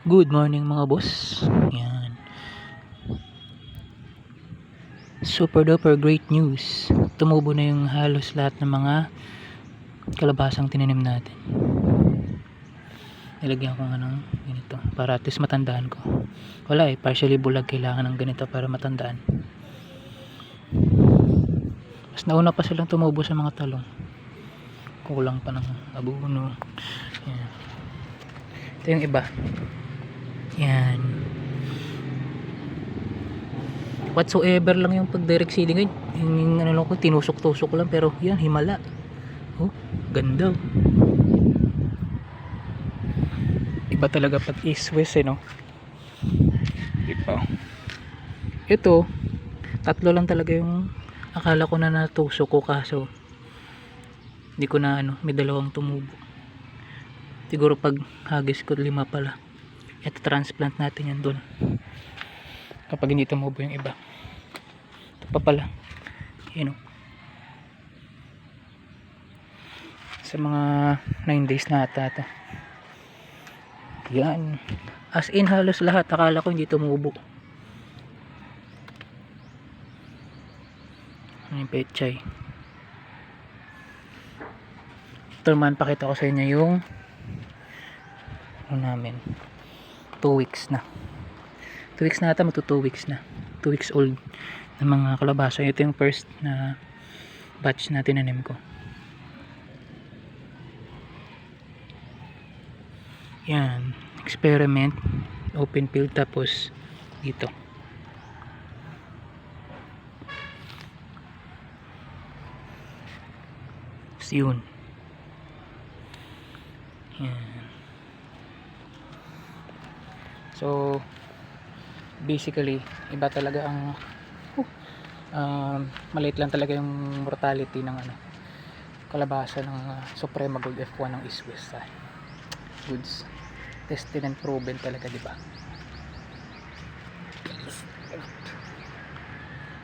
Good morning mga boss. Yan. Super duper great news. Tumubo na yung halos lahat ng mga kalabasang tinanim natin. Nilagyan ko nga ng ganito para at least matandaan ko. Wala partially bulag, kailangan ng ganito para matandaan. Mas nauna pa silang tumubo sa mga talong. Kulang pa ng abono. Yan. Ito yung iba. Yan. Whatsoever lang yung pag direct seeding ngayon, yung ano lang ko, tinusok-tusok lang, pero yan, himala. Oh, ganda. Iba talaga pag east west no. Iba. Ito, tatlo lang talaga yung akala ko na natusok ko, kaso hindi ko na may dalawang tumubo. Siguro pag hagis ko 5 pala. Ito transplant natin yan doon. Kapag hindi tumubo yung iba. Ito pa pala. Sa mga 9 days na ata ito. Yan. As in halos lahat. Akala ko hindi tumubo. Ano yung pechay. Ito naman, pakita ko sa inyo yung namin 2 weeks na. 2 weeks na ata, magto 2 weeks na. 2 weeks old ng mga kalabasa. Ito yung first na batch na tinanim ko. Yan, experiment, open field, tapos dito. So, yun. Yan. So basically iba talaga ang maliit lang talaga yung mortality ng kalabasa ng Suprema Gold F1 ng East West goods. Tested and proven talaga, di ba?